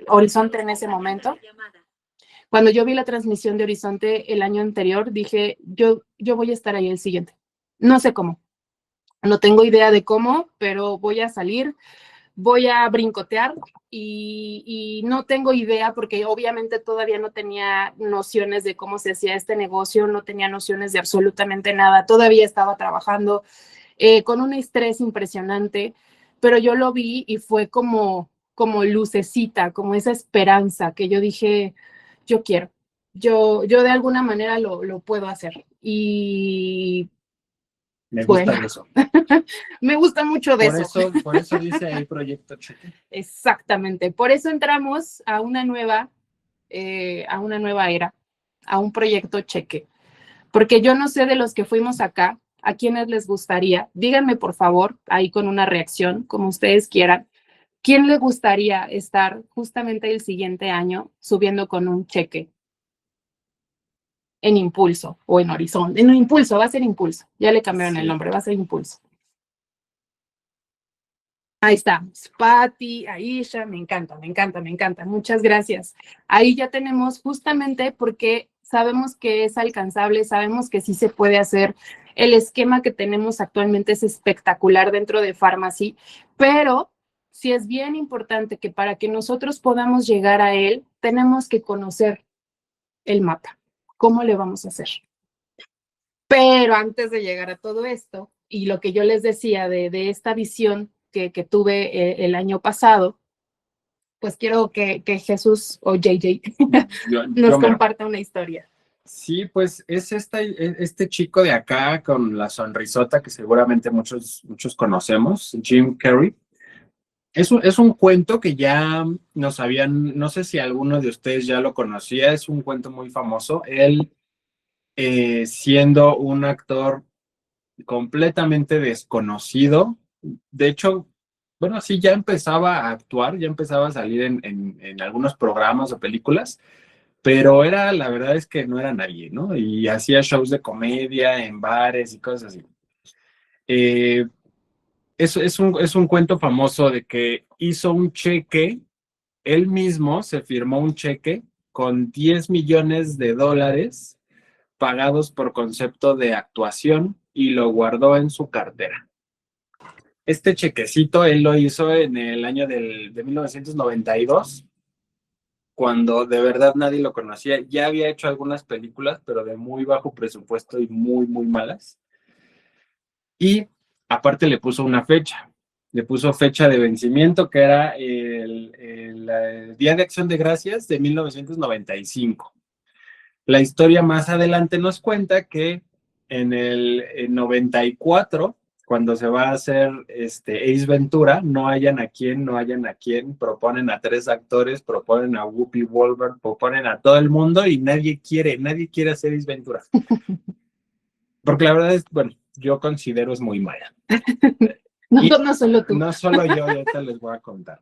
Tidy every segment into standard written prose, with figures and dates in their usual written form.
Horizonte en ese momento. Cuando yo vi la transmisión de Horizonte el año anterior, dije, yo voy a estar ahí el siguiente. No sé cómo, no tengo idea de cómo, pero voy a salir, voy a brincotear y no tengo idea porque obviamente todavía no tenía nociones de cómo se hacía este negocio, no tenía nociones de absolutamente nada, todavía estaba trabajando con un estrés impresionante, pero yo lo vi y fue como lucecita, como esa esperanza que yo dije, yo quiero, yo de alguna manera lo puedo hacer. Y me gusta bueno, de eso. Me gusta mucho de eso. Por eso dice ahí Proyecto Cheque. Exactamente, por eso entramos a una nueva era, a un proyecto Cheque. Porque yo no sé de los que fuimos acá, a quienes les gustaría, díganme por favor, ahí con una reacción, como ustedes quieran, ¿quién le gustaría estar justamente el siguiente año subiendo con un cheque en Impulso o en Horizonte? En Impulso, va a ser Impulso, ya le cambiaron el nombre, va a ser Impulso. Ahí está, Patti, Aisha, me encanta, muchas gracias. Ahí ya tenemos justamente porque sabemos que es alcanzable, sabemos que sí se puede hacer. El esquema que tenemos actualmente es espectacular dentro de Pharmacy, pero sí es bien importante que para que nosotros podamos llegar a él, tenemos que conocer el mapa. ¿Cómo le vamos a hacer? Pero antes de llegar a todo esto, y lo que yo les decía de esta visión que tuve el año pasado, pues quiero que Jesús o JJ nos comparta una historia. Sí, pues es este chico de acá con la sonrisota que seguramente muchos conocemos, Jim Carrey. Es un cuento que ya nos habían, no sé si alguno de ustedes ya lo conocía, es un cuento muy famoso. Él, siendo un actor completamente desconocido, de hecho, bueno, sí, ya empezaba a actuar, ya empezaba a salir en algunos programas o películas, pero la verdad es que no era nadie, ¿no? Y hacía shows de comedia en bares y cosas así. Es un cuento famoso de que hizo un cheque, él mismo se firmó un cheque con $10 millones pagados por concepto de actuación y lo guardó en su cartera. Este chequecito él lo hizo en el año de 1992, cuando de verdad nadie lo conocía. Ya había hecho algunas películas, pero de muy bajo presupuesto y muy, muy malas. Y aparte le puso una fecha. Le puso fecha de vencimiento, que era el Día de Acción de Gracias de 1995. La historia más adelante nos cuenta que en el 94, cuando se va a hacer Ace Ventura, no hayan a quién, proponen a 3 actores, proponen a Whoopi Goldberg, proponen a todo el mundo y nadie quiere hacer Ace Ventura. Porque la verdad es, bueno, yo considero es muy mala. No solo tú. No solo yo, ahorita les voy a contar.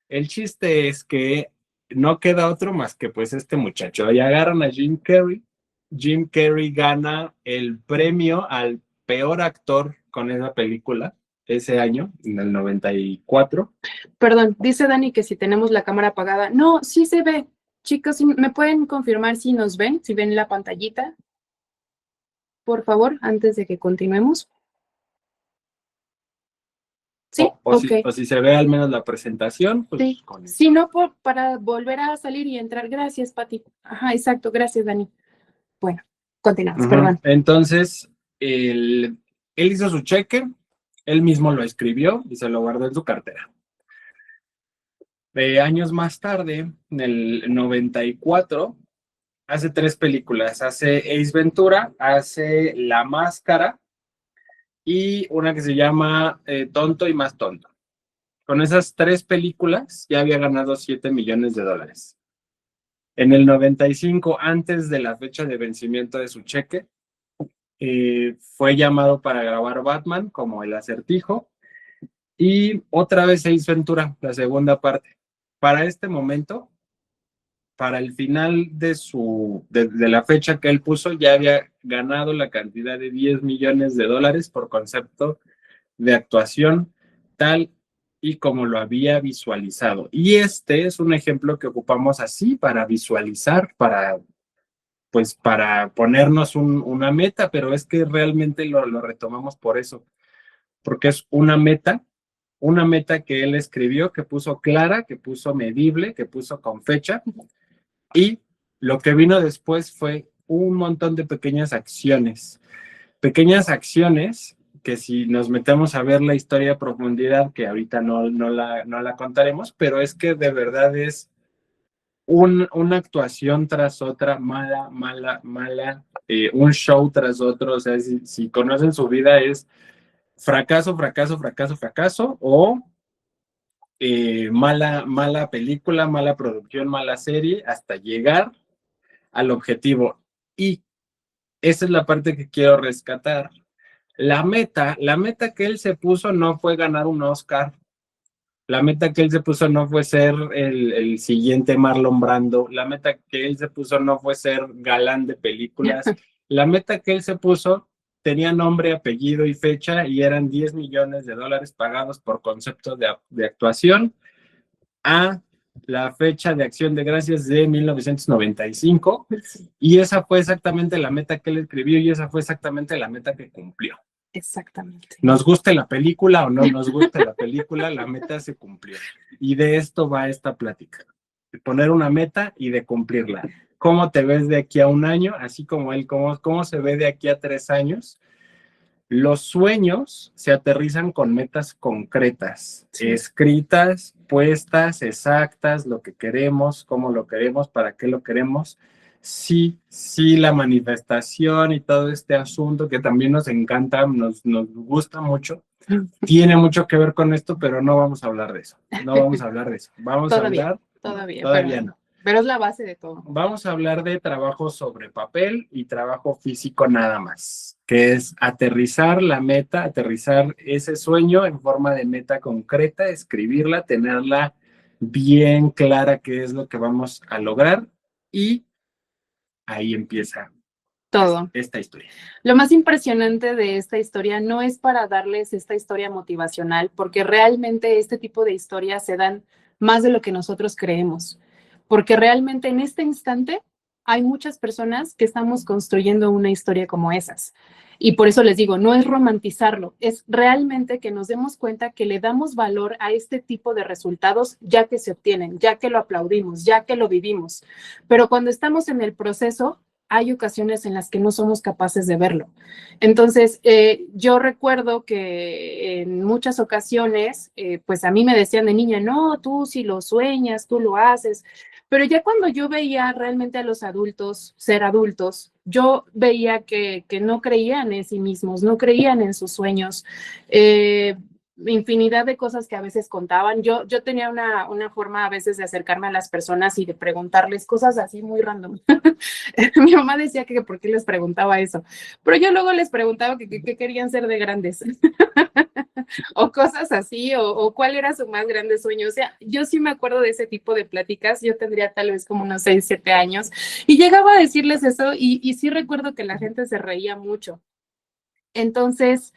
El chiste es que no queda otro más que pues este muchacho. Y agarran a Jim Carrey. Jim Carrey gana el premio al peor actor con esa película ese año, en el 94. Perdón, dice Dani que si tenemos la cámara apagada. No, sí se ve. Chicos, ¿me pueden confirmar si nos ven? Si ven la pantallita, por favor, antes de que continuemos. Sí, o si se ve al menos la presentación. Pues, sí. Si no, para volver a salir y entrar. Gracias, Pati. Ajá, exacto. Gracias, Dani. Bueno, continuamos, perdón. Entonces, él hizo su cheque, él mismo lo escribió y se lo guardó en su cartera. Años más tarde, en el 94, hace 3 películas. Hace Ace Ventura, hace La Máscara y una que se llama Tonto y Más Tonto. Con esas 3 películas ya había ganado $7 millones. En el 95, antes de la fecha de vencimiento de su cheque, fue llamado para grabar Batman como El Acertijo y otra vez Ace Ventura, la segunda parte. Para este momento, para el final de la fecha que él puso, ya había ganado la cantidad de $10 millones por concepto de actuación, tal y como lo había visualizado. Y este es un ejemplo que ocupamos así para visualizar, pues para ponernos una meta, pero es que realmente lo retomamos por eso, porque es una meta que él escribió, que puso clara, que puso medible, que puso con fecha, y lo que vino después fue un montón de pequeñas acciones que si nos metemos a ver la historia a profundidad, que ahorita no la contaremos, pero es que de verdad es una actuación tras otra, mala, un show tras otro, o sea, si conocen su vida es fracaso, fracaso, fracaso, fracaso, o mala película, mala producción, mala serie, hasta llegar al objetivo. Y esa es la parte que quiero rescatar. La meta que él se puso no fue ganar un Oscar. La meta que él se puso no fue ser el siguiente Marlon Brando. La meta que él se puso no fue ser galán de películas. La meta que él se puso tenía nombre, apellido y fecha y eran 10 millones de dólares pagados por concepto de actuación a la fecha de Acción de Gracias de 1995. Y esa fue exactamente la meta que él escribió y esa fue exactamente la meta que cumplió. Exactamente. Nos guste la película o no nos guste la película, la meta se cumplió. Y de esto va esta plática, de poner una meta y de cumplirla. ¿Cómo te ves de aquí a un año? Así como él, ¿cómo se ve de aquí a 3 años? Los sueños se aterrizan con metas concretas, sí, escritas, puestas, exactas, lo que queremos, cómo lo queremos, para qué lo queremos. Sí, la manifestación y todo este asunto que también nos encanta, nos gusta mucho, tiene mucho que ver con esto, pero no vamos a hablar de eso. No vamos a hablar de eso. Vamos todavía, a hablar. Todavía no. Pero es la base de todo. Vamos a hablar de trabajo sobre papel y trabajo físico nada más, que es aterrizar la meta, aterrizar ese sueño en forma de meta concreta, escribirla, tenerla bien clara qué es lo que vamos a lograr y ahí empieza todo. Esta historia. Lo más impresionante de esta historia no es para darles esta historia motivacional, porque realmente este tipo de historias se dan más de lo que nosotros creemos, porque realmente en este instante hay muchas personas que estamos construyendo una historia como esas. Y por eso les digo, no es romantizarlo, es realmente que nos demos cuenta que le damos valor a este tipo de resultados ya que se obtienen, ya que lo aplaudimos, ya que lo vivimos. Pero cuando estamos en el proceso, hay ocasiones en las que no somos capaces de verlo. Entonces, yo recuerdo que en muchas ocasiones, pues a mí me decían de niña, no, tú si lo sueñas, tú lo haces. Pero ya cuando yo veía realmente a los adultos ser adultos, yo veía que no creían en sí mismos, no creían en sus sueños. Infinidad de cosas que a veces contaban. Yo tenía una forma a veces de acercarme a las personas y de preguntarles cosas así muy random. Mi mamá decía que por qué les preguntaba eso, pero yo luego les preguntaba qué querían ser de grandes o cosas así, o cuál era su más grande sueño. O sea, yo sí me acuerdo de ese tipo de pláticas. Yo tendría tal vez como unos 6, 7 años y llegaba a decirles eso y sí recuerdo que la gente se reía mucho. Entonces,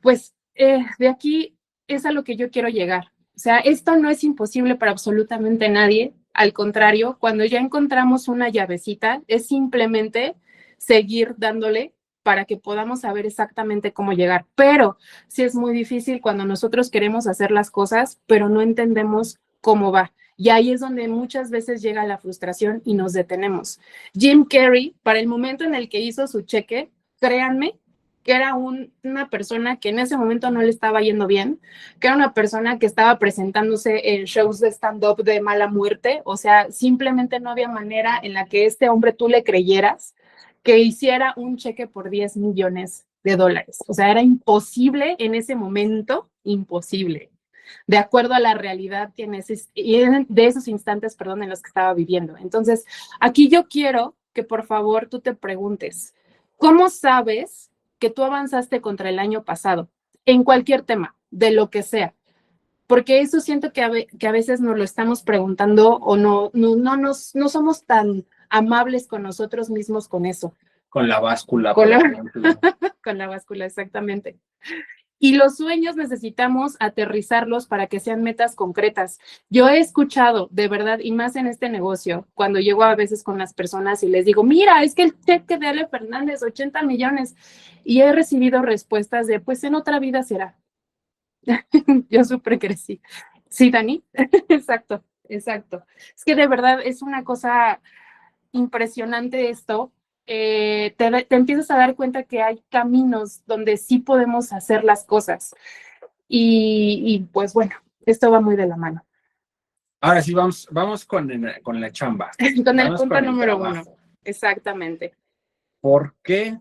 pues de aquí es a lo que yo quiero llegar. O sea, esto no es imposible para absolutamente nadie. Al contrario, cuando ya encontramos una llavecita, es simplemente seguir dándole para que podamos saber exactamente cómo llegar. Pero sí es muy difícil cuando nosotros queremos hacer las cosas, pero no entendemos cómo va. Y ahí es donde muchas veces llega la frustración y nos detenemos. Jim Carrey, para el momento en el que hizo su cheque, créanme que era una persona que en ese momento no le estaba yendo bien, que era una persona que estaba presentándose en shows de stand-up de mala muerte. O sea, simplemente no había manera en la que este hombre tú le creyeras que hiciera un cheque por 10 millones de dólares. O sea, era imposible en ese momento, imposible, de acuerdo a la realidad de esos instantes, perdón, en los que estaba viviendo. Entonces, aquí yo quiero que por favor tú te preguntes, ¿cómo sabes que tú avanzaste contra el año pasado en cualquier tema, de lo que sea? Porque eso siento que a veces nos lo estamos preguntando o no somos tan amables con nosotros mismos con eso. Con la báscula. Con la báscula, exactamente. Y los sueños necesitamos aterrizarlos para que sean metas concretas. Yo he escuchado, de verdad, y más en este negocio, cuando llego a veces con las personas y les digo, mira, es que el cheque de Ale Fernández, 80 millones, y he recibido respuestas de, pues en otra vida será. Yo súper crecí. Sí, Dani, exacto, exacto. Es que de verdad es una cosa impresionante esto. Te empiezas a dar cuenta que hay caminos donde sí podemos hacer las cosas. Y pues bueno, esto va muy de la mano. Ahora sí, vamos con la chamba. Con el Vamos punto con el número uno. trabajo. Exactamente. ¿Por qué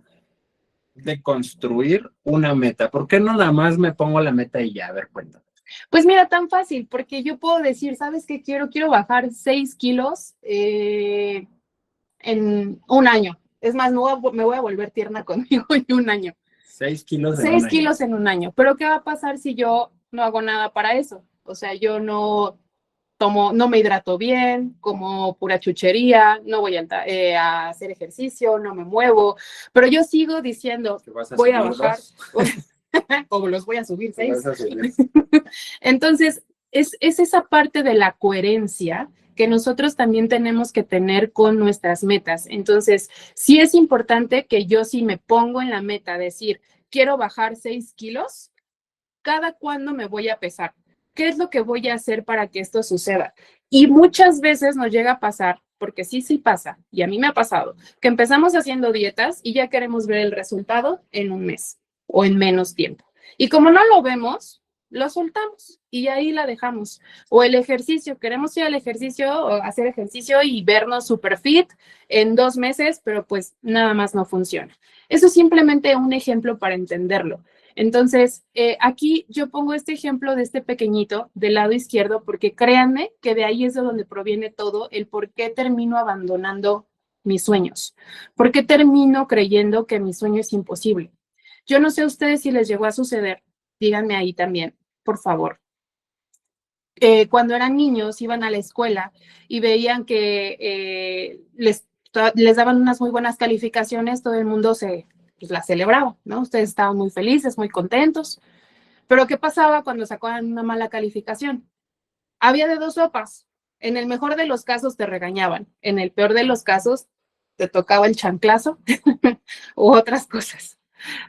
de construir una meta? ¿Por qué no nada más me pongo la meta y ya? A ver, cuéntame. Pues mira, tan fácil, porque yo puedo decir, ¿sabes qué quiero? Quiero bajar 6 kilos en un año. Es más, me voy a volver tierna conmigo en un año. 6 kilos en 6 un kilos año. en un año. Pero ¿qué va a pasar si yo no hago nada para eso? O sea, yo no tomo, no me hidrato bien, como pura chuchería, no voy a hacer ejercicio, no me muevo, pero yo sigo diciendo, voy a bajar, o los voy a subir 6. Entonces, es esa parte de la coherencia que nosotros también tenemos que tener con nuestras metas. Entonces, sí es importante que yo sí me pongo en la meta, decir, quiero bajar 6 kilos, ¿cada cuándo me voy a pesar? ¿Qué es lo que voy a hacer para que esto suceda? Y muchas veces nos llega a pasar, porque sí pasa, y a mí me ha pasado, que empezamos haciendo dietas y ya queremos ver el resultado en un mes o en menos tiempo. Y como no lo vemos, lo soltamos y ahí la dejamos. O el ejercicio, queremos ir al ejercicio o hacer ejercicio y vernos super fit en 2 meses, pero pues nada más no funciona. Eso es simplemente un ejemplo para entenderlo. Entonces, aquí yo pongo este ejemplo de este pequeñito del lado izquierdo, porque créanme que de ahí es de donde proviene todo el por qué termino abandonando mis sueños, por qué termino creyendo que mi sueño es imposible. Yo no sé a ustedes si les llegó a suceder, díganme ahí también, por favor. Cuando eran niños, iban a la escuela y veían que les daban unas muy buenas calificaciones, todo el mundo pues, las celebraba, ¿no? Ustedes estaban muy felices, muy contentos. Pero ¿qué pasaba cuando sacaban una mala calificación? Había de dos sopas. En el mejor de los casos te regañaban, en el peor de los casos te tocaba el chanclazo u otras cosas.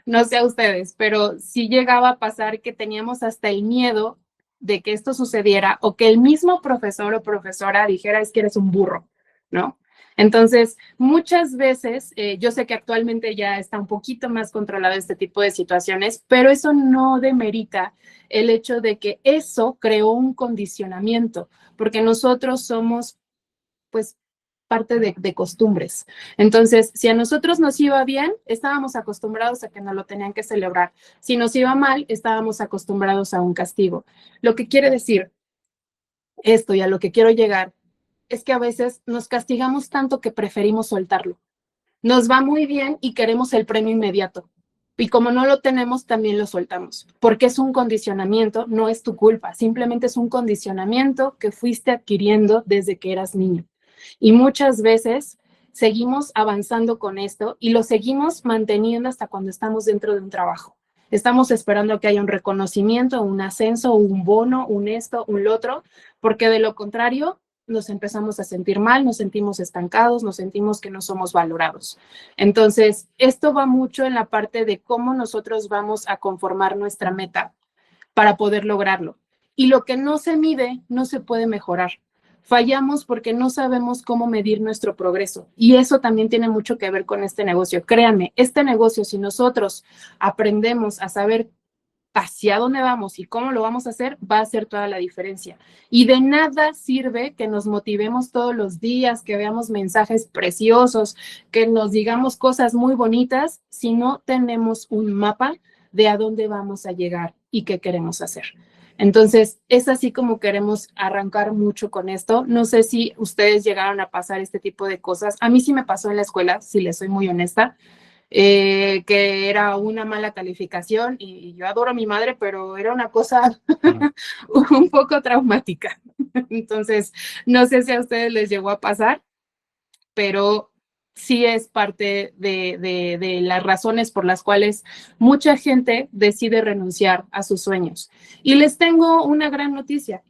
No sé a ustedes, pero sí llegaba a pasar que teníamos hasta el miedo de que esto sucediera o que el mismo profesor o profesora dijera es que eres un burro, ¿no? Entonces, muchas veces, yo sé que actualmente ya está un poquito más controlado este tipo de situaciones, pero eso no demerita el hecho de que eso creó un condicionamiento, porque nosotros somos, pues, parte de costumbres. Entonces, si a nosotros nos iba bien, estábamos acostumbrados a que nos lo tenían que celebrar. Si nos iba mal, estábamos acostumbrados a un castigo. Lo que quiere decir esto y a lo que quiero llegar es que a veces nos castigamos tanto que preferimos soltarlo. Nos va muy bien y queremos el premio inmediato. Y como no lo tenemos, también lo soltamos, porque es un condicionamiento, no es tu culpa, simplemente es un condicionamiento que fuiste adquiriendo desde que eras niño. Y muchas veces seguimos avanzando con esto y lo seguimos manteniendo hasta cuando estamos dentro de un trabajo. Estamos esperando que haya un reconocimiento, un ascenso, un bono, un esto, un lo otro, porque de lo contrario nos empezamos a sentir mal, nos sentimos estancados, nos sentimos que no somos valorados. Entonces, esto va mucho en la parte de cómo nosotros vamos a conformar nuestra meta para poder lograrlo. Y lo que no se mide no se puede mejorar. Fallamos porque no sabemos cómo medir nuestro progreso. Y eso también tiene mucho que ver con este negocio. Créanme, este negocio, si nosotros aprendemos a saber hacia dónde vamos y cómo lo vamos a hacer, va a hacer toda la diferencia. Y de nada sirve que nos motivemos todos los días, que veamos mensajes preciosos, que nos digamos cosas muy bonitas, si no tenemos un mapa de a dónde vamos a llegar y qué queremos hacer. Entonces, es así como queremos arrancar mucho con esto. No sé si ustedes llegaron a pasar este tipo de cosas. A mí sí me pasó en la escuela, si les soy muy honesta. Que era una mala calificación y yo adoro a mi madre, pero era una cosa un poco traumática. Entonces, no sé si a ustedes les llegó a pasar, pero sí es parte de las razones por las cuales mucha gente decide renunciar a sus sueños. Y les tengo una gran noticia.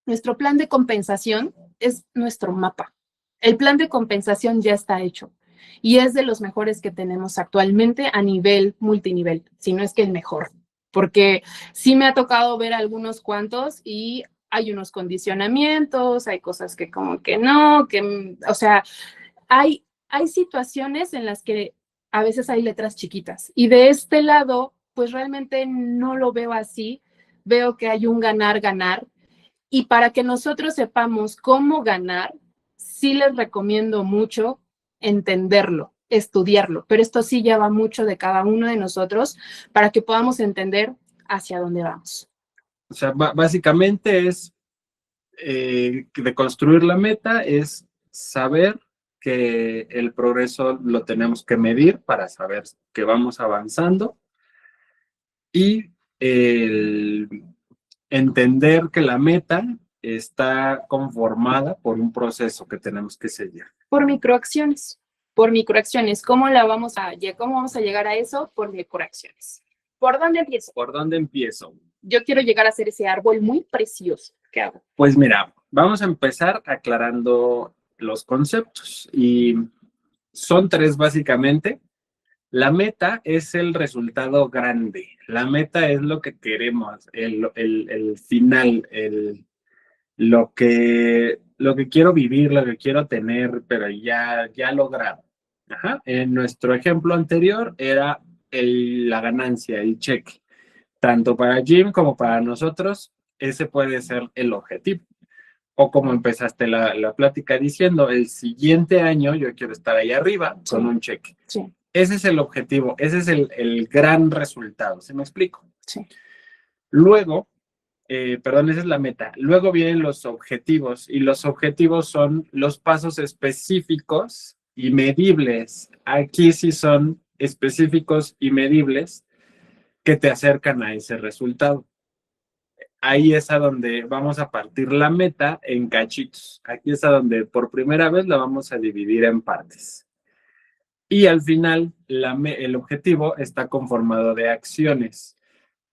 Nuestro plan de compensación es nuestro mapa. El plan de compensación ya está hecho y es de los mejores que tenemos actualmente a nivel multinivel, si no es que el mejor, porque sí me ha tocado ver algunos cuantos y hay unos condicionamientos, hay cosas que como que no, que, o sea, hay situaciones en las que a veces hay letras chiquitas y de este lado, pues realmente no lo veo así, veo que hay un ganar-ganar y para que nosotros sepamos cómo ganar, sí les recomiendo mucho entenderlo, estudiarlo, pero esto sí ya va mucho de cada uno de nosotros para que podamos entender hacia dónde vamos. O sea, básicamente es de construir la meta, es saber que el progreso lo tenemos que medir para saber que vamos avanzando y el entender que la meta está conformada por un proceso que tenemos que seguir. Por microacciones, por microacciones. ¿Cómo vamos a llegar a eso? Por microacciones. ¿Por dónde empiezo? ¿Por dónde empiezo? Yo quiero llegar a ser ese árbol muy precioso. ¿Qué hago? Pues mira, vamos a empezar aclarando los conceptos y son tres básicamente. La meta es el resultado grande, la meta es lo que queremos, el final, lo que quiero vivir, lo que quiero tener, pero ya logrado. Ajá. En nuestro ejemplo anterior era la ganancia, el cheque. Tanto para Jim como para nosotros, ese puede ser el objetivo. O como empezaste la plática diciendo, el siguiente año yo quiero estar ahí arriba con un cheque. Sí. Ese es el objetivo, ese es el gran resultado, ¿se me explico? Sí. Luego, perdón, esa es la meta. Luego vienen los objetivos y los objetivos son los pasos específicos y medibles. Aquí sí son específicos y medibles que te acercan a ese resultado. Ahí es a donde vamos a partir la meta en cachitos. Aquí es a donde por primera vez la vamos a dividir en partes. Y al final, el objetivo está conformado de acciones.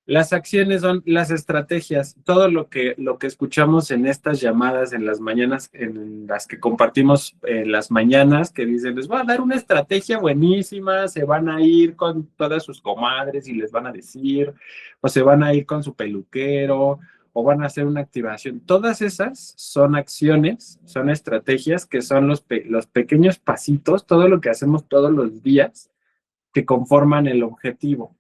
Las acciones son las estrategias, todo lo que escuchamos en estas llamadas en las mañanas, en las que compartimos en las mañanas, que dicen, les voy a dar una estrategia buenísima, se van a ir con todas sus comadres y les van a decir, o se van a ir con su peluquero, o van a hacer una activación. Todas esas son acciones, son estrategias que son los pequeños pasitos, todo lo que hacemos todos los días que conforman el objetivo.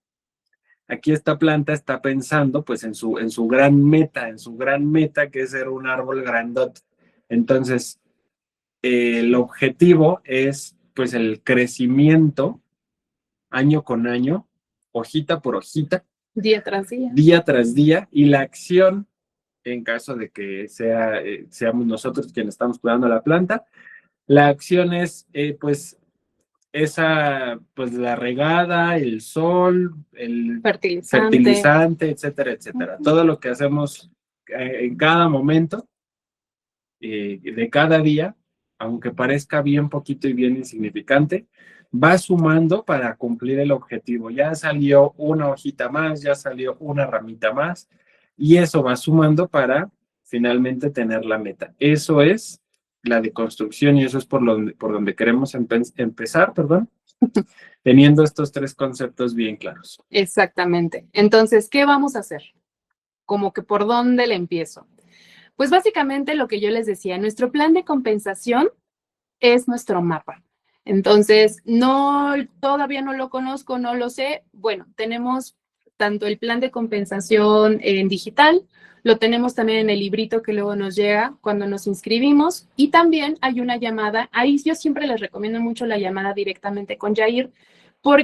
Aquí esta planta está pensando pues en su gran meta que es ser un árbol grandote. Entonces, el objetivo es pues el crecimiento año con año, hojita por hojita. Día tras día. Día tras día, y la acción, en caso de que seamos nosotros quienes estamos cuidando la planta, la acción es pues pues la regada, el sol, el fertilizante, etcétera, etcétera. Todo lo que hacemos en cada momento de cada día, aunque parezca bien poquito y bien insignificante, va sumando para cumplir el objetivo. Ya salió una hojita más, ya salió una ramita más, y eso va sumando para finalmente tener la meta. Eso es la deconstrucción y eso es por donde queremos empezar, perdón, teniendo estos tres conceptos bien claros. Exactamente. Entonces, ¿qué vamos a hacer? Como que por dónde le empiezo. Pues básicamente lo que yo les decía, nuestro plan de compensación es nuestro mapa. Entonces, todavía no lo conozco, no lo sé. Bueno, tenemos tanto el plan de compensación en digital, lo tenemos también en el librito que luego nos llega cuando nos inscribimos y también hay una llamada. Ahí yo siempre les recomiendo mucho la llamada directamente con Jair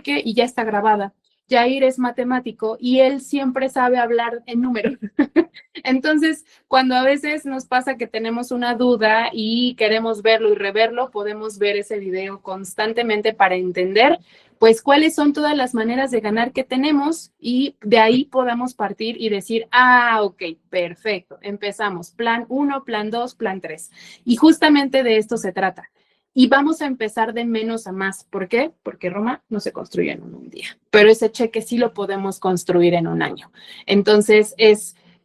y ya está grabada. Jair es matemático y él siempre sabe hablar en números. Entonces, cuando a veces nos pasa que tenemos una duda y queremos verlo y reverlo, podemos ver ese video constantemente para entender, pues, cuáles son todas las maneras de ganar que tenemos y de ahí podamos partir y decir, ok, perfecto, empezamos, plan 1, plan 2, plan 3. Y justamente de esto se trata. Y vamos a empezar de menos a más. ¿Por qué? Porque Roma no se construye en un día, pero ese cheque sí lo podemos construir en un año. Entonces,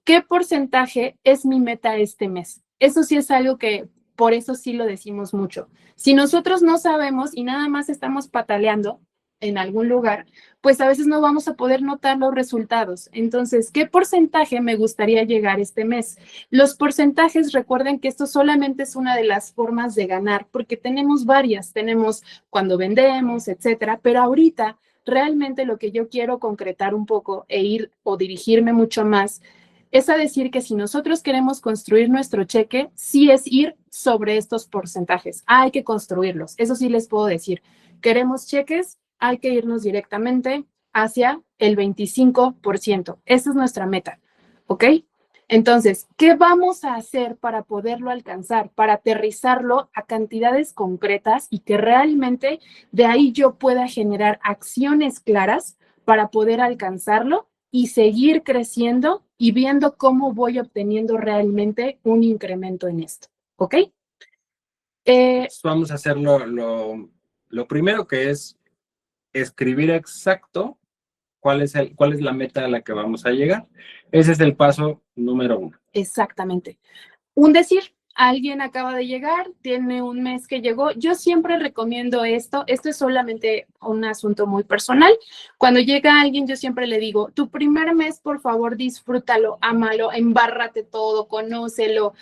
¿qué porcentaje es mi meta este mes? Eso sí es algo que por eso sí lo decimos mucho. Si nosotros no sabemos y nada más estamos pataleando en algún lugar, pues a veces no vamos a poder notar los resultados. Entonces, ¿qué porcentaje me gustaría llegar este mes? Los porcentajes, recuerden que esto solamente es una de las formas de ganar, porque tenemos varias, tenemos cuando vendemos, etcétera, pero ahorita realmente lo que yo quiero concretar un poco e ir o dirigirme mucho más es a decir que si nosotros queremos construir nuestro cheque, sí es ir sobre estos porcentajes. Hay que construirlos. Eso sí les puedo decir. Queremos cheques, hay que irnos directamente hacia el 25%. Esa es nuestra meta, ¿ok? Entonces, ¿qué vamos a hacer para poderlo alcanzar, para aterrizarlo a cantidades concretas y que realmente de ahí yo pueda generar acciones claras para poder alcanzarlo y seguir creciendo y viendo cómo voy obteniendo realmente un incremento en esto? ¿Ok? Vamos a hacer lo primero, que es escribir exacto cuál es la meta a la que vamos a llegar. Ese es el paso número 1. Exactamente. Un decir, alguien acaba de llegar, tiene un mes que llegó. Yo siempre recomiendo esto. Esto es solamente un asunto muy personal. Cuando llega alguien, yo siempre le digo, tu primer mes, por favor, disfrútalo, ámalo, embárrate todo, conócelo,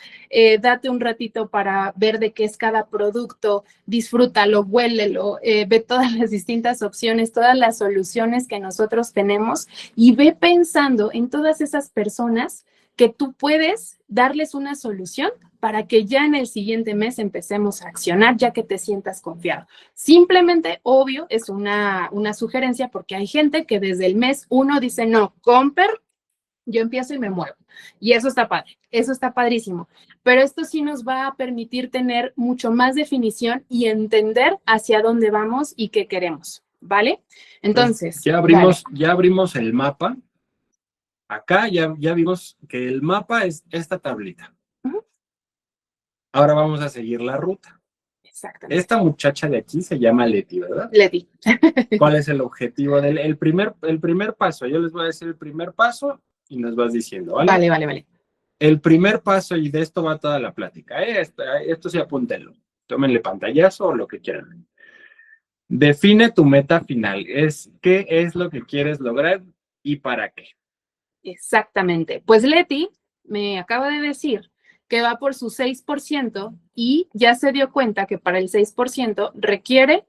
date un ratito para ver de qué es cada producto, disfrútalo, huélelo, ve todas las distintas opciones, todas las soluciones que nosotros tenemos y ve pensando en todas esas personas que tú puedes darles una solución para que ya en el siguiente mes empecemos a accionar, ya que te sientas confiado. Simplemente, obvio, es una sugerencia porque hay gente que desde el mes 1 dice, no, Comper, yo empiezo y me muevo. Y eso está padre, eso está padrísimo. Pero esto sí nos va a permitir tener mucho más definición y entender hacia dónde vamos y qué queremos, ¿vale? Entonces, ya abrimos el mapa. Acá ya vimos que el mapa es esta tablita. Uh-huh. Ahora vamos a seguir la ruta. Exactamente. Esta muchacha de aquí se llama Leti, ¿verdad? Leti. ¿Cuál es el objetivo el primer paso? Yo les voy a decir el primer paso y nos vas diciendo, ¿vale? Vale. El primer paso, y de esto va toda la plática, esto sí, apúntenlo. Tómenle pantallazo o lo que quieran. Define tu meta final. ¿Qué es lo que quieres lograr y para qué? Exactamente. Pues Leti me acaba de decir que va por su 6% y ya se dio cuenta que para el 6% requiere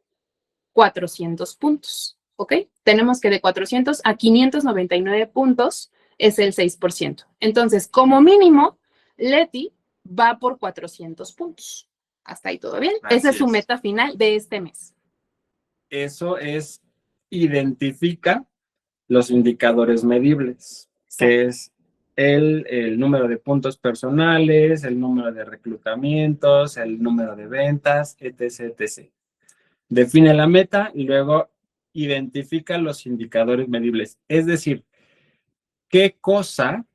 400 puntos, ¿ok? Tenemos que de 400 a 599 puntos es el 6%. Entonces, como mínimo, Leti va por 400 puntos. Hasta ahí todo bien. Esa es su meta final de este mes. Eso es, identifica los indicadores medibles, que es el número de puntos personales, el número de reclutamientos, el número de ventas, etc. Define la meta y luego identifica los indicadores medibles. Es decir, ¿qué cosa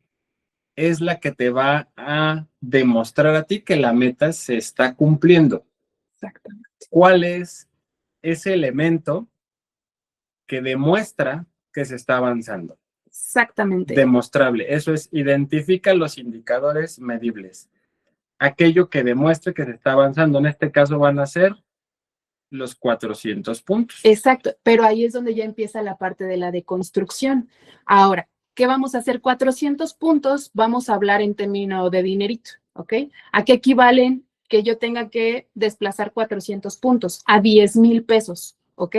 es la que te va a demostrar a ti que la meta se está cumpliendo? Exactamente. ¿Cuál es ese elemento que demuestra que se está avanzando? Exactamente. Demostrable. Eso es, identifica los indicadores medibles. Aquello que demuestre que se está avanzando. En este caso van a ser los 400 puntos. Exacto, pero ahí es donde ya empieza la parte de la deconstrucción. Ahora, ¿qué vamos a hacer? 400 puntos, vamos a hablar en términos de dinerito, ¿ok? ¿A qué equivalen que yo tenga que desplazar 400 puntos? A 10,000 pesos, ¿ok?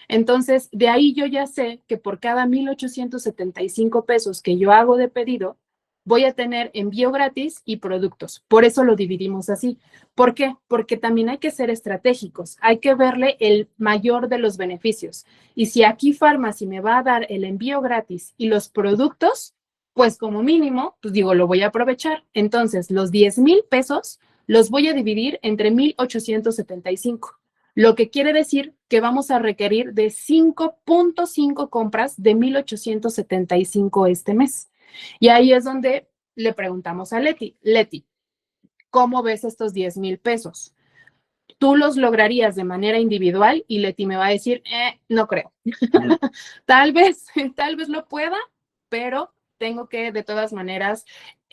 Entonces, de ahí yo ya sé que por cada 1,875 pesos que yo hago de pedido, voy a tener envío gratis y productos. Por eso lo dividimos así. ¿Por qué? Porque también hay que ser estratégicos, hay que verle el mayor de los beneficios. Y si aquí Pharmacy me va a dar el envío gratis y los productos, pues como mínimo, pues digo, lo voy a aprovechar. Entonces, los 10,000 pesos los voy a dividir entre 1,875. Lo que quiere decir que vamos a requerir de 5.5 compras de 1,875 este mes. Y ahí es donde le preguntamos a Leti, ¿cómo ves estos 10,000 pesos? tú los lograrías de manera individual y Leti me va a decir, no creo. tal vez lo pueda, pero tengo que de todas maneras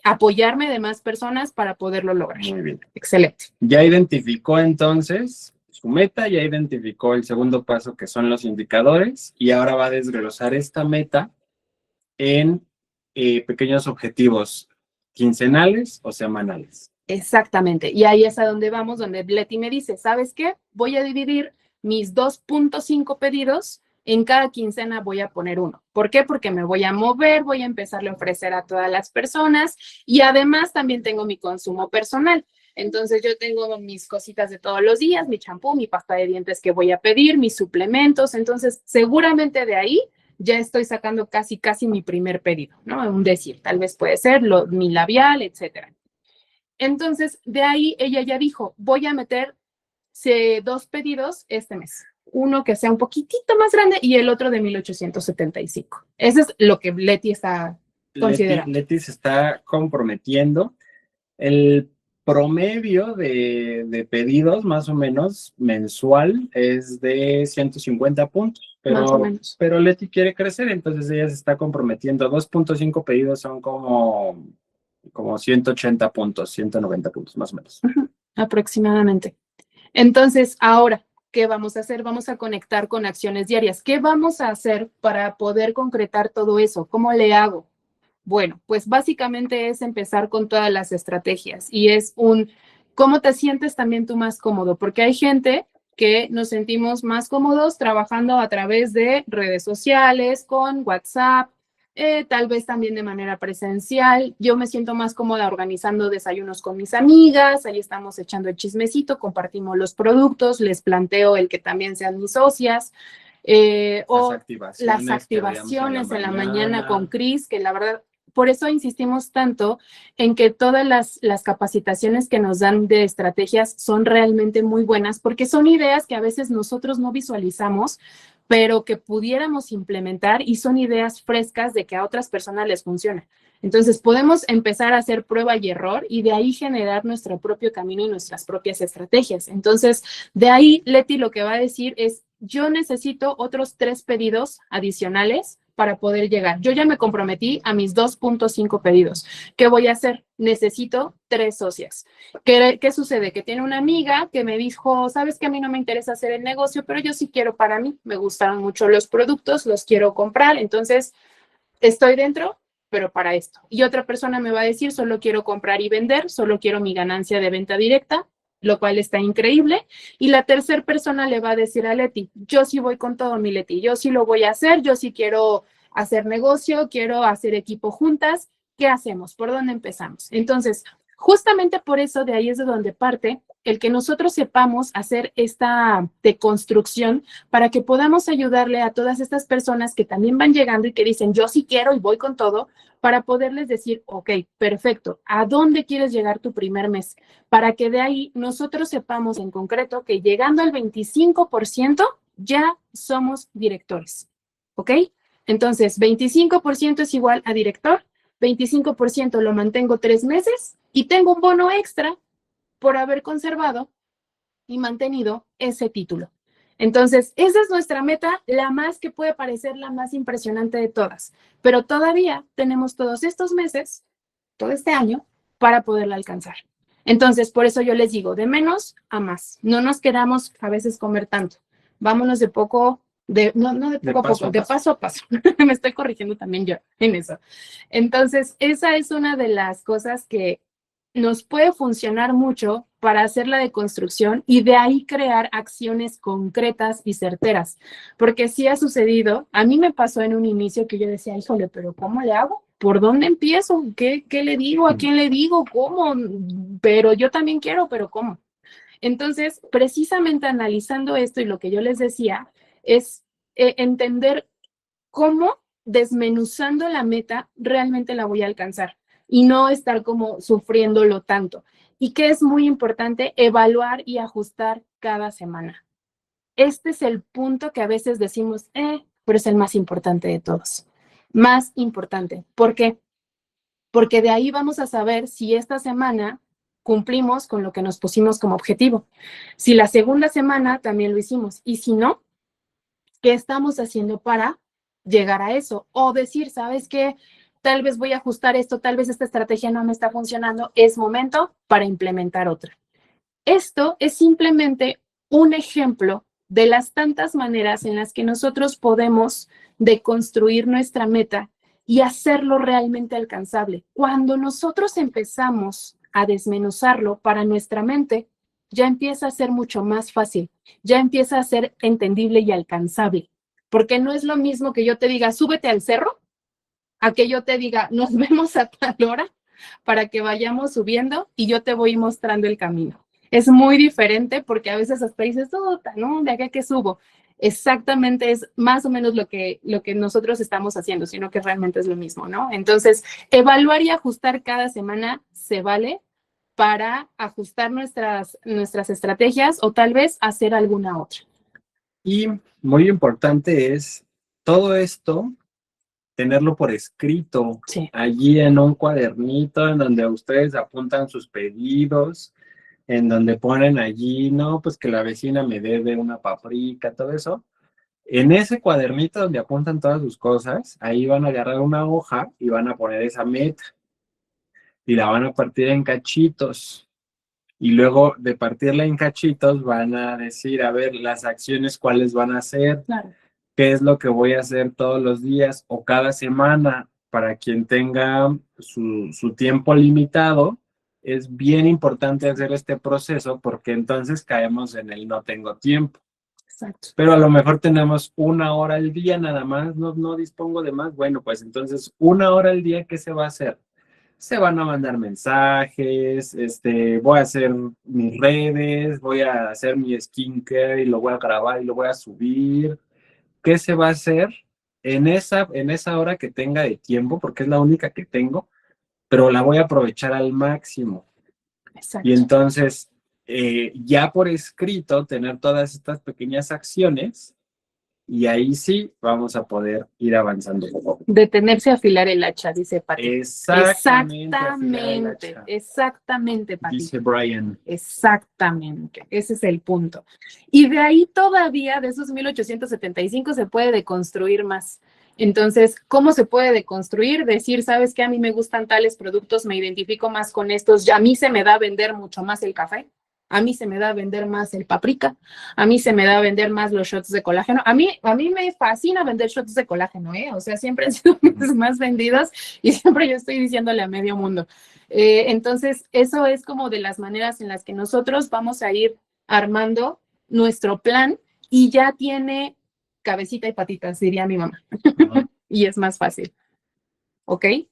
apoyarme de más personas para poderlo lograr. Muy bien. Excelente. Ya identificó entonces su meta, ya identificó el segundo paso que son los indicadores y ahora va a desglosar esta meta en pequeños objetivos quincenales o semanales. Exactamente. Y ahí es a donde vamos, donde Leti me dice, ¿sabes qué? Voy a dividir mis 2.5 pedidos. En cada quincena voy a poner uno. ¿Por qué? Porque me voy a mover, voy a empezarle a ofrecer a todas las personas y además también tengo mi consumo personal. Entonces yo tengo mis cositas de todos los días, mi champú, mi pasta de dientes que voy a pedir, mis suplementos. Entonces seguramente de ahí ya estoy sacando casi mi primer pedido, ¿no? Un decir, tal vez puede ser mi labial, etcétera. Entonces, de ahí ella ya dijo, voy a meter 2 pedidos este mes. Uno que sea un poquitito más grande y el otro de 1875. Eso es lo que Leti está considerando. Leti se está comprometiendo. El promedio de pedidos, más o menos, mensual, es de 150 puntos. Más o menos. Pero Leti quiere crecer, entonces ella se está comprometiendo. 2.5 pedidos son como 180 puntos, 190 puntos, más o menos. Aproximadamente. Entonces, ahora, ¿qué vamos a hacer? Vamos a conectar con acciones diarias. ¿Qué vamos a hacer para poder concretar todo eso? ¿Cómo le hago? Bueno, pues básicamente es empezar con todas las estrategias y es ¿cómo te sientes también tú más cómodo? Porque hay gente que nos sentimos más cómodos trabajando a través de redes sociales, con WhatsApp, tal vez también de manera presencial. Yo me siento más cómoda organizando desayunos con mis amigas, ahí estamos echando el chismecito, compartimos los productos, les planteo el que también sean mis socias. O las activaciones en la mañana con Cris, que la verdad, por eso insistimos tanto en que todas las capacitaciones que nos dan de estrategias son realmente muy buenas, porque son ideas que a veces nosotros no visualizamos, pero que pudiéramos implementar y son ideas frescas de que a otras personas les funciona. Entonces podemos empezar a hacer prueba y error y de ahí generar nuestro propio camino y nuestras propias estrategias. Entonces, de ahí Leti lo que va a decir es, yo necesito otros 3 pedidos adicionales para poder llegar. Yo ya me comprometí a mis 2.5 pedidos. ¿Qué voy a hacer? Necesito 3 socias. ¿Qué sucede? Que tiene una amiga que me dijo, sabes que a mí no me interesa hacer el negocio, pero yo sí quiero para mí. Me gustaron mucho los productos, los quiero comprar. Entonces, estoy dentro, pero para esto. Y otra persona me va a decir, solo quiero comprar y vender, solo quiero mi ganancia de venta directa, lo cual está increíble. Y la tercera persona le va a decir a Leti, yo sí voy con todo, mi Leti, yo sí lo voy a hacer, yo sí quiero hacer negocio, quiero hacer equipo juntas. ¿Qué hacemos? ¿Por dónde empezamos? Entonces, justamente por eso de ahí es de donde parte el que nosotros sepamos hacer esta deconstrucción para que podamos ayudarle a todas estas personas que también van llegando y que dicen, yo sí quiero y voy con todo, para poderles decir, ok, perfecto, ¿a dónde quieres llegar tu primer mes? Para que de ahí nosotros sepamos en concreto que llegando al 25% ya somos directores, ¿ok? Entonces, 25% es igual a director, 25% lo mantengo 3 meses y tengo un bono extra por haber conservado y mantenido ese título. Entonces, esa es nuestra meta, la más que puede parecer la más impresionante de todas, pero todavía tenemos todos estos meses, todo este año, para poderla alcanzar. Entonces, por eso yo les digo, de menos a más. No nos queramos a veces comer tanto. Vámonos de poco, no de poco a poco, de paso a paso. Me estoy corrigiendo también yo en eso. Entonces, esa es una de las cosas que nos puede funcionar mucho para hacer la deconstrucción y de ahí crear acciones concretas y certeras. Porque sí ha sucedido, a mí me pasó en un inicio que yo decía, híjole, pero ¿cómo le hago? ¿Por dónde empiezo? ¿Qué le digo? ¿A quién le digo? ¿Cómo? Pero yo también quiero, pero ¿cómo? Entonces, precisamente analizando esto y lo que yo les decía, es entender cómo desmenuzando la meta realmente la voy a alcanzar y no estar como sufriéndolo tanto. Y que es muy importante evaluar y ajustar cada semana. Este es el punto que a veces decimos, pero es el más importante de todos. Más importante. ¿Por qué? Porque de ahí vamos a saber si esta semana cumplimos con lo que nos pusimos como objetivo. Si la segunda semana también lo hicimos, y si no, ¿qué estamos haciendo para llegar a eso? O decir, ¿sabes qué? Tal vez voy a ajustar esto, tal vez esta estrategia no me está funcionando, es momento para implementar otra. Esto es simplemente un ejemplo de las tantas maneras en las que nosotros podemos deconstruir nuestra meta y hacerlo realmente alcanzable. Cuando nosotros empezamos a desmenuzarlo para nuestra mente, ya empieza a ser mucho más fácil, ya empieza a ser entendible y alcanzable, porque no es lo mismo que yo te diga, súbete al cerro, a que yo te diga, nos vemos a tal hora para que vayamos subiendo y yo te voy mostrando el camino. Es muy diferente porque a veces hasta dices, ¿no? De acá que subo. Exactamente es más o menos lo que nosotros estamos haciendo, sino que realmente es lo mismo, ¿no? Entonces, evaluar y ajustar cada semana se vale para ajustar nuestras estrategias o tal vez hacer alguna otra. Y muy importante es todo esto, tenerlo por escrito, sí, allí en un cuadernito en donde ustedes apuntan sus pedidos, en donde ponen allí, no, pues que la vecina me debe una paprika, todo eso. En ese cuadernito donde apuntan todas sus cosas, ahí van a agarrar una hoja y van a poner esa meta y la van a partir en cachitos. Y luego de partirla en cachitos van a decir, a ver, las acciones cuáles van a ser, claro. qué es lo que voy a hacer todos los días o cada semana. Para quien tenga su tiempo limitado, es bien importante hacer este proceso porque entonces caemos en el no tengo tiempo. Exacto. Pero a lo mejor tenemos 1 hora al día nada más, no dispongo de más. Bueno, pues entonces 1 hora al día, ¿qué se va a hacer? Se van a mandar mensajes, voy a hacer mis redes, voy a hacer mi skincare y lo voy a grabar y lo voy a subir. ¿Qué se va a hacer en esa hora que tenga de tiempo? Porque es la única que tengo, pero la voy a aprovechar al máximo. Exacto. Y entonces, ya por escrito, tener todas estas pequeñas acciones y ahí sí vamos a poder ir avanzando. Detenerse a afilar el hacha, dice Pati. Exactamente, afilar el hacha, Exactamente, Pati. dice Brian. Exactamente, ese es el punto. Y de ahí todavía, de esos 1875, se puede deconstruir más. Entonces, ¿cómo se puede deconstruir? Decir, ¿sabes qué? A mí me gustan tales productos, me identifico más con estos, ya a mí se me da a vender mucho más el café, a mí se me da a vender más el paprika, a mí se me da a vender más los shots de colágeno. A mí me fascina vender shots de colágeno, ¿eh? O sea, siempre han sido mis más vendidos y siempre yo estoy diciéndole a medio mundo. Entonces, eso es como de las maneras en las que nosotros vamos a ir armando nuestro plan y ya tiene cabecita y patitas, diría mi mamá. Y es más fácil. ¿Ok? Y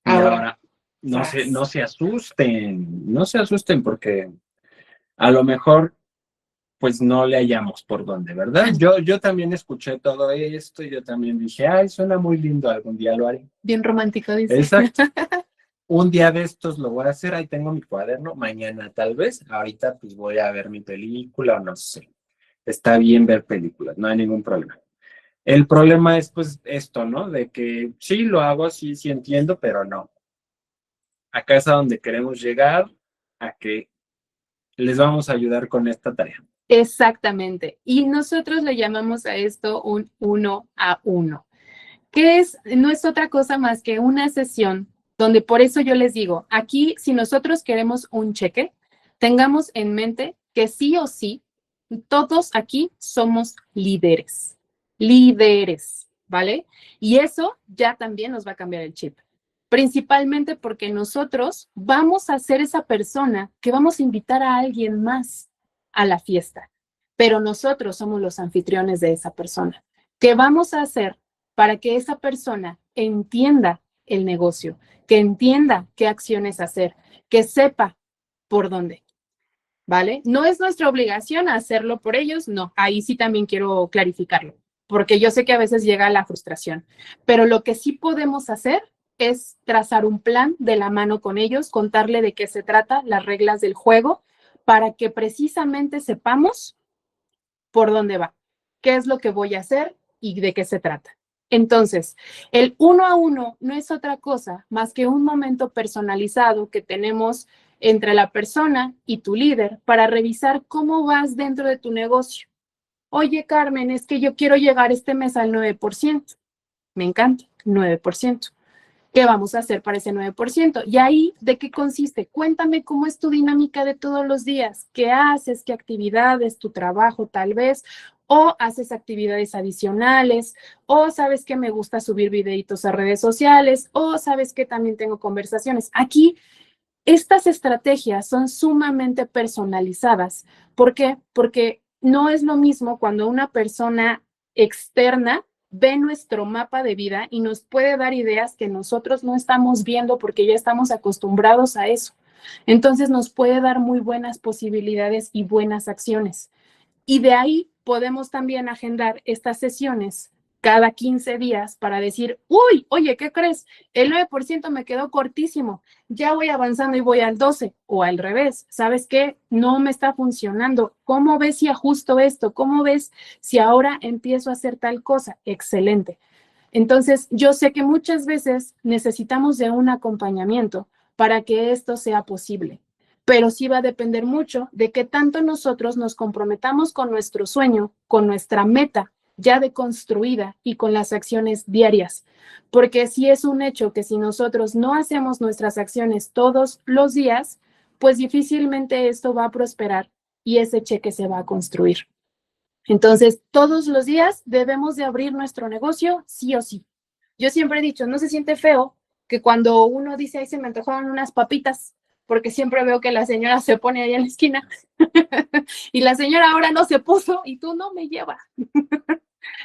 ahora no se asusten porque a lo mejor pues no le hallamos por dónde, ¿verdad? Yo también escuché todo esto y yo también dije, ay, suena muy lindo, algún día lo haré. Bien romántico, dice. Exacto. Un día de estos lo voy a hacer, ahí tengo mi cuaderno, mañana tal vez, ahorita pues voy a ver mi película o no sé. Está bien ver películas, no hay ningún problema. El problema es pues esto, ¿no? De que sí lo hago, sí entiendo, pero no. Acá es a donde queremos llegar, a que les vamos a ayudar con esta tarea. Exactamente. Y nosotros le llamamos a esto un 1-a-1, que no es otra cosa más que una sesión donde por eso yo les digo, aquí si nosotros queremos un cheque, tengamos en mente que sí o sí, todos aquí somos líderes, ¿vale? Y eso ya también nos va a cambiar el chip. Principalmente porque nosotros vamos a ser esa persona que vamos a invitar a alguien más a la fiesta, pero nosotros somos los anfitriones de esa persona. ¿Qué vamos a hacer para que esa persona entienda el negocio, que entienda qué acciones hacer, que sepa por dónde? ¿Vale? No es nuestra obligación hacerlo por ellos, no, ahí sí también quiero clarificarlo, porque yo sé que a veces llega la frustración, pero lo que sí podemos hacer es trazar un plan de la mano con ellos, contarle de qué se trata, las reglas del juego, para que precisamente sepamos por dónde va, qué es lo que voy a hacer y de qué se trata. Entonces, el 1-a-1 no es otra cosa más que un momento personalizado que tenemos entre la persona y tu líder para revisar cómo vas dentro de tu negocio. Oye, Carmen, es que yo quiero llegar este mes al 9%. Me encanta, 9%. ¿Qué vamos a hacer para ese 9%? Y ahí, ¿de qué consiste? Cuéntame cómo es tu dinámica de todos los días. ¿Qué haces? ¿Qué actividades? ¿Tu trabajo tal vez? ¿O haces actividades adicionales? ¿O sabes que me gusta subir videitos a redes sociales? ¿O sabes que también tengo conversaciones? Aquí, estas estrategias son sumamente personalizadas. ¿Por qué? Porque no es lo mismo cuando una persona externa ve nuestro mapa de vida y nos puede dar ideas que nosotros no estamos viendo porque ya estamos acostumbrados a eso. Entonces nos puede dar muy buenas posibilidades y buenas acciones. Y de ahí podemos también agendar estas sesiones cada 15 días para decir, uy, oye, ¿qué crees? El 9% me quedó cortísimo, ya voy avanzando y voy al 12%, o al revés, ¿sabes qué? No me está funcionando. ¿Cómo ves si ajusto esto? ¿Cómo ves si ahora empiezo a hacer tal cosa? Excelente. Entonces, yo sé que muchas veces necesitamos de un acompañamiento para que esto sea posible, pero sí va a depender mucho de qué tanto nosotros nos comprometamos con nuestro sueño, con nuestra meta ya deconstruida y con las acciones diarias. Porque sí es un hecho que si nosotros no hacemos nuestras acciones todos los días, pues difícilmente esto va a prosperar y ese cheque se va a construir. Entonces, todos los días debemos de abrir nuestro negocio, sí o sí. Yo siempre he dicho, no se siente feo que cuando uno dice, ahí se me antojaron unas papitas, porque siempre veo que la señora se pone ahí en la esquina y la señora ahora no se puso y tú no me llevas.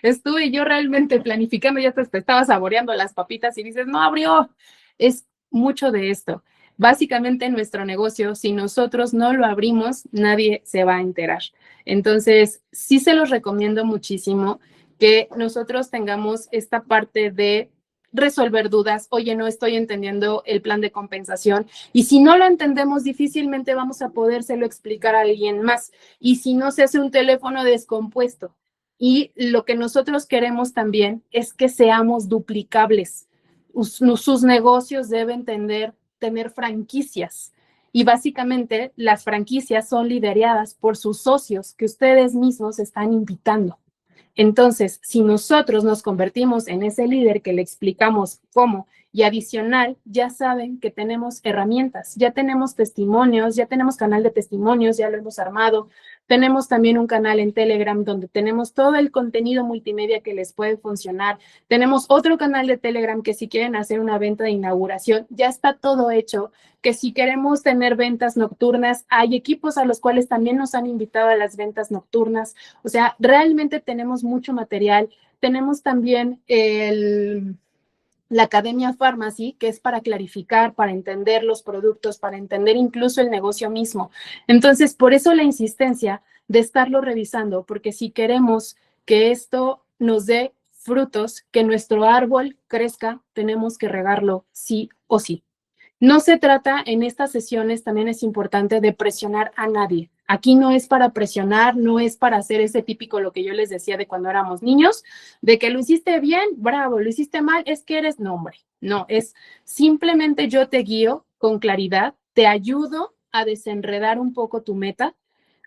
Estuve yo realmente planificando, ya te estaba saboreando las papitas y dices, no abrió. Es mucho de esto. Básicamente en nuestro negocio, si nosotros no lo abrimos, nadie se va a enterar. Entonces, sí se los recomiendo muchísimo que nosotros tengamos esta parte de resolver dudas. Oye, no estoy entendiendo el plan de compensación. Y si no lo entendemos, difícilmente vamos a podérselo explicar a alguien más. Y si no se hace un teléfono descompuesto. Y lo que nosotros queremos también es que seamos duplicables. Sus negocios deben tener franquicias. Y básicamente las franquicias son lideradas por sus socios que ustedes mismos están invitando. Entonces, si nosotros nos convertimos en ese líder que le explicamos cómo y adicional, ya saben que tenemos herramientas, ya tenemos testimonios, ya tenemos canal de testimonios, ya lo hemos armado. Tenemos también un canal en Telegram donde tenemos todo el contenido multimedia que les puede funcionar. Tenemos otro canal de Telegram que si quieren hacer una venta de inauguración, ya está todo hecho. Que si queremos tener ventas nocturnas, hay equipos a los cuales también nos han invitado a las ventas nocturnas. O sea, realmente tenemos mucho material. Tenemos también la Academia Pharmacy, que es para clarificar, para entender los productos, para entender incluso el negocio mismo. Entonces, por eso la insistencia de estarlo revisando, porque si queremos que esto nos dé frutos, que nuestro árbol crezca, tenemos que regarlo sí o sí. No se trata en estas sesiones, también es importante, de presionar a nadie. Aquí no es para presionar, no es para hacer ese típico, lo que yo les decía de cuando éramos niños, de que lo hiciste bien, bravo, lo hiciste mal, es que eres, no, hombre, no, es simplemente yo te guío con claridad, te ayudo a desenredar un poco tu meta,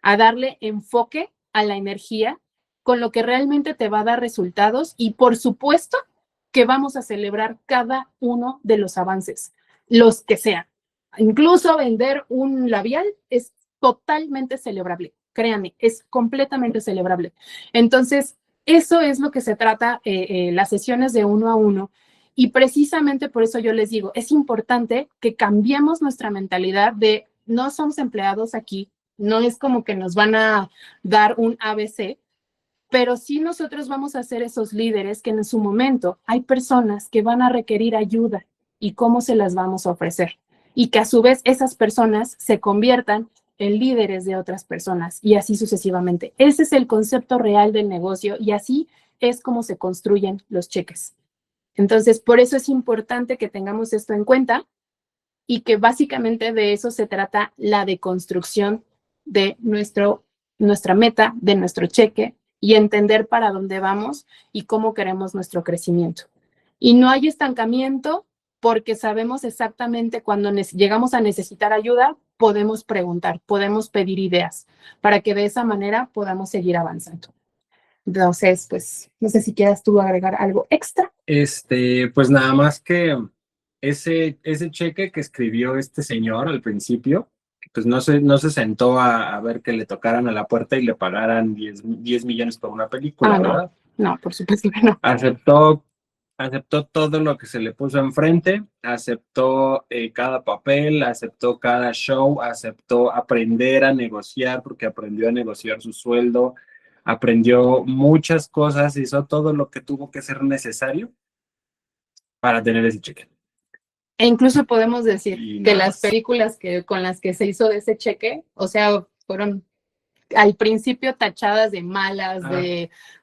a darle enfoque a la energía, con lo que realmente te va a dar resultados y por supuesto que vamos a celebrar cada uno de los avances, los que sean. Incluso vender un labial es totalmente celebrable. Créanme, es completamente celebrable. Entonces, eso es lo que se trata las sesiones de 1 a 1. Y precisamente por eso yo les digo, es importante que cambiemos nuestra mentalidad de no somos empleados aquí, no es como que nos van a dar un ABC, pero sí nosotros vamos a ser esos líderes que en su momento hay personas que van a requerir ayuda y cómo se las vamos a ofrecer. Y que a su vez esas personas se conviertan en líderes de otras personas y así sucesivamente. Ese es el concepto real del negocio y así es como se construyen los cheques. Entonces, por eso es importante que tengamos esto en cuenta y que básicamente de eso se trata la deconstrucción de nuestra meta, de nuestro cheque y entender para dónde vamos y cómo queremos nuestro crecimiento. Y no hay estancamiento porque sabemos exactamente cuando llegamos a necesitar ayuda, podemos preguntar, podemos pedir ideas para que de esa manera podamos seguir avanzando. Entonces, pues, no sé si quieras tú agregar algo extra. Pues nada más que ese cheque que escribió este señor al principio, pues no se sentó a ver que le tocaran a la puerta y le pagaran 10 millones por una película, No, ¿verdad? no, por supuesto que no. Aceptó todo lo que se le puso enfrente, aceptó cada papel, aceptó cada show, aceptó aprender a negociar porque aprendió a negociar su sueldo, aprendió muchas cosas, hizo todo lo que tuvo que ser necesario para tener ese cheque. E incluso podemos decir Y que nada las más. películas con las que se hizo de ese cheque, o sea, fueron al principio tachadas de malas,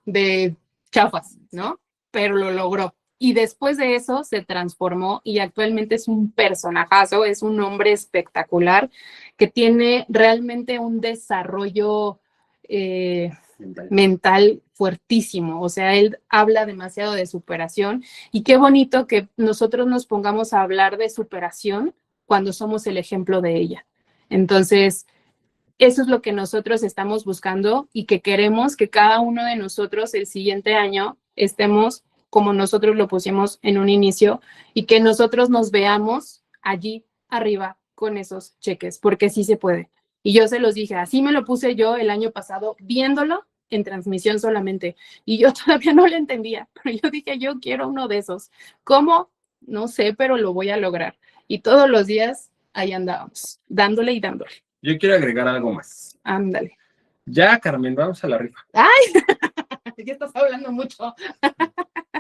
de chafas, ¿no? Pero lo logró. Y después de eso se transformó y actualmente es un personajazo, es un hombre espectacular que tiene realmente un desarrollo mental fuertísimo. O sea, él habla demasiado de superación y qué bonito que nosotros nos pongamos a hablar de superación cuando somos el ejemplo de ella. Entonces, eso es lo que nosotros estamos buscando y que queremos que cada uno de nosotros el siguiente año estemos como nosotros lo pusimos en un inicio y que nosotros nos veamos allí arriba con esos cheques, porque sí se puede. Y yo se los dije, así me lo puse yo el año pasado viéndolo en transmisión solamente. Y yo todavía no lo entendía, pero yo dije, yo quiero uno de esos. ¿Cómo? No sé, pero lo voy a lograr. Y todos los días ahí andábamos, dándole y dándole. Yo quiero agregar algo más. Ándale. Ya, Carmen, vamos a la rifa. ¡Ay! Ya estás hablando mucho.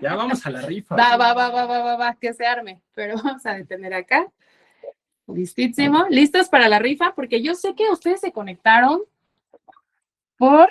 Ya vamos a la rifa. Va, que se arme. Pero vamos a detener acá. Listísimo. ¿Listos para la rifa? Porque yo sé que ustedes se conectaron por